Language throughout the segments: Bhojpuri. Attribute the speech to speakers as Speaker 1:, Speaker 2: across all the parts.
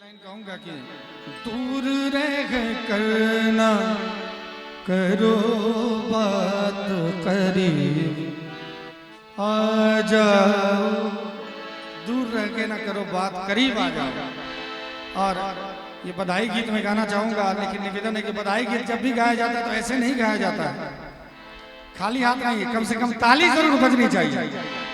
Speaker 1: लाइन कहूंगा कि दूर रह करना करो बात करीब आ जाओ, दूर रह के ना करो बात करीब आ जाओ। और ये बधाई गीत में गाना चाहूंगा, लेकिन निवेदन है कि बधाई गीत जब भी गाया जाता है तो ऐसे नहीं गाया जाता है, खाली हाथ नहीं, कम से कम ताली जरूर बजनी चाहिए।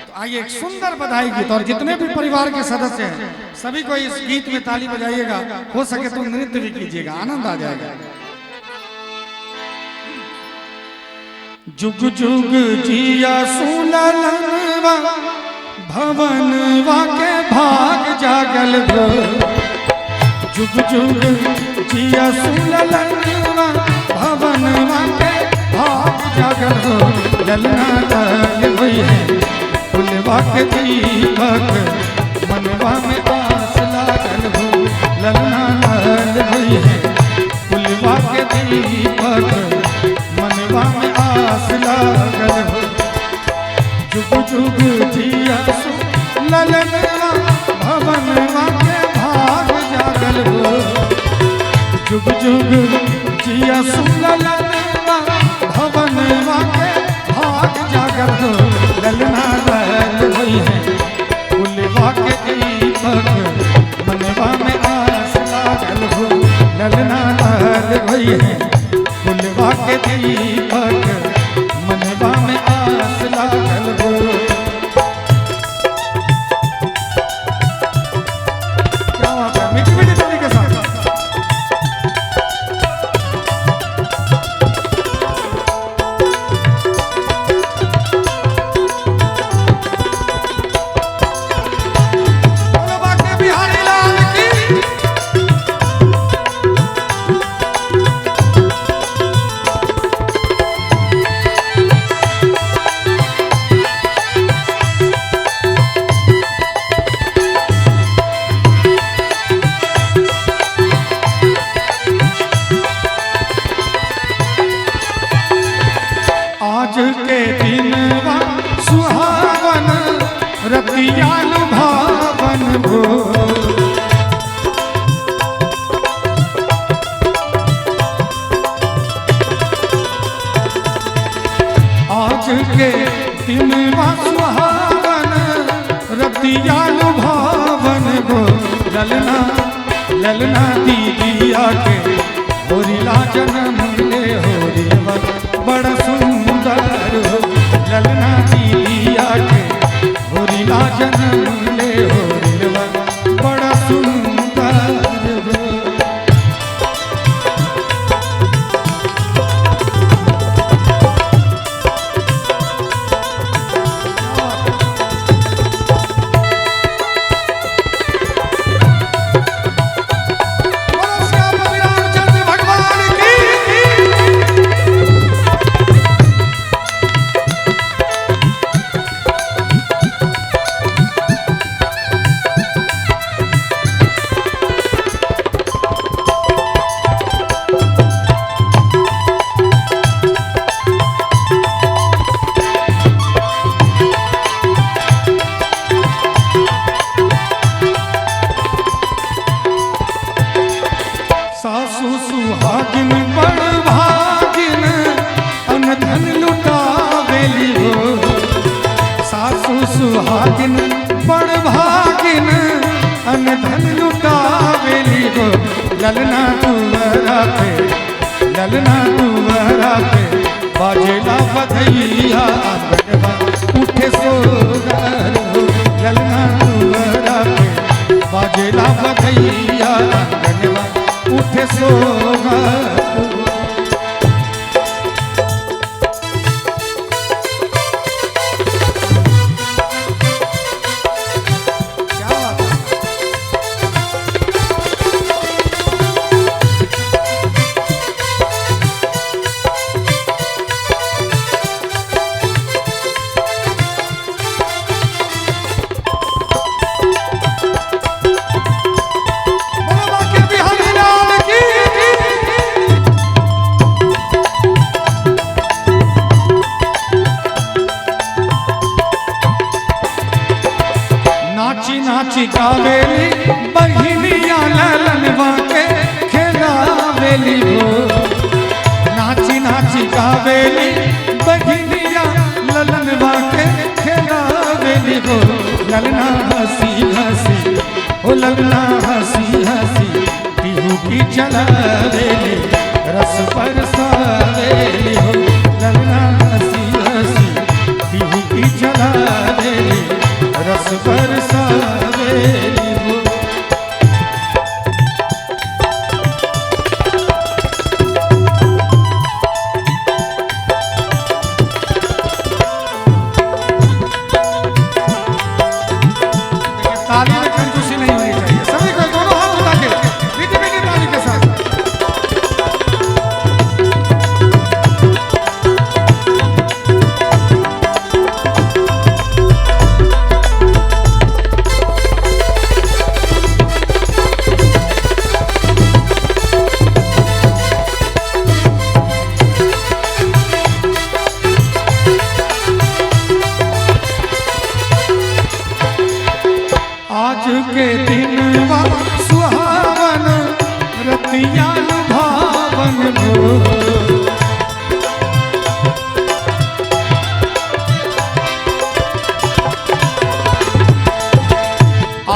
Speaker 1: तो आइए एक सुंदर बधाई गीत, और जितने भी परिवार के सदस्य हैं सभी को इस गीत में ताली बजाइएगा, हो सके तो नृत्य भी कीजिएगा, आनंद आ जाएगा। जुग जुग जिया सुनलनवा भवनवा के भाग जागल गो, जुग जुग जिया सुनलनवा भवनवा के भाग जागल गो, ललना लल हुई है फुलवा के दीपक मनवा में आस लागल हो, ललना लल हुई है फुलवा के दीपक मनवा में आस लागल हो। जुग जुग जिया ललनवा भवनवा के भाग जागल हो, जुग जुग जिया ललनवा भवनवा के भाग जागल हो, ललना लल हुई है फुलवा के दीपक मनवा में आस लागल हो, ललना लल हुई है फुलवा के दीपक मनवा में आस लागल हो। क्या बात है, मीठी मीठी ताली के साथ। आज के दिनवा सुहावन रतिया लुभावन हो, आज के दिनवा सुहावन रतिया लुभावन हो, ललना ललना दीदिया के होरिला जन्म ले होरिवा बड़ा सुंदर हो, ललना दीदिया के होरिला जन्म ले होरिवा बड़ा सुंदर हो। सासु सुहागिन बड़ भागिन अनधन लुटावेली हो, सासु सुहागिन बड़ भागिन अनधन लुटावेली हो, ललना तुअरा पे ललना तुअरा पे बाजेला बधैया आंगनवा उठे सोगर हो, ललना तुअरा पे बाजेला बधैया आंगनवा उठे सोगर। नाची नाची गावेली बहिनिया लल हो ललना हंसी हंसी, ओ ललना हंसी हंसी पीहू की चलावेली, रस बरसावेली हो ललना हंसी हंसी पीहू की चलावेली, रस बरसावेली हो। ताली में कंजूसी नहीं होनी चाहिए, सभी को दोनों हाथ उठा के मीठी मीठी ताली के साथ। आज के दिन सुहावन रतिया भावन हो,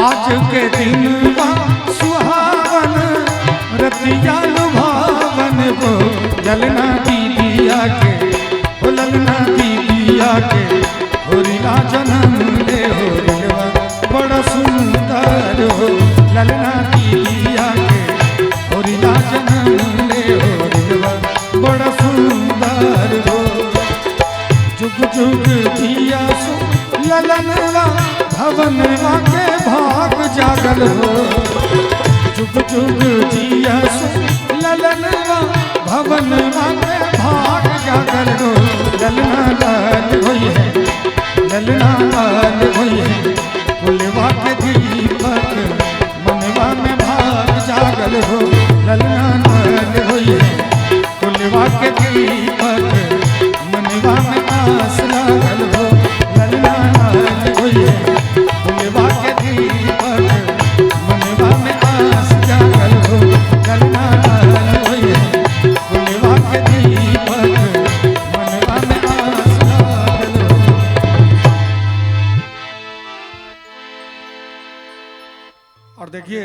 Speaker 1: आज के दिन सुहावन रतिया भावन हो, ललना दीदिया के हो ललना दीदिया के होरिला जन्म ले हो रिलवा बड़ा सुंदर हो ललना दीदिया के होरिला जन्म ले हो रिलवा बड़ा सुंदर हो। जुग जुग जिया सो ललनवा भवनवा के भाग जागल हो, जुग जुग जिया सो ललनवा भवनवा के भाग जागल हो, ललना लाल होई है ललना लाल होई है, फुलवा के दीपक मनवा में भाग जागल हो, ललना लाल होई है फुलवा के दीपक मनवा में आस लागल हो, ललना लाल होई है फुलवा के दीपक मनवा में आस जागल हो, ललना लाल होई है फुलवा के दीपक मनवा में आस लागल हो। और देखिए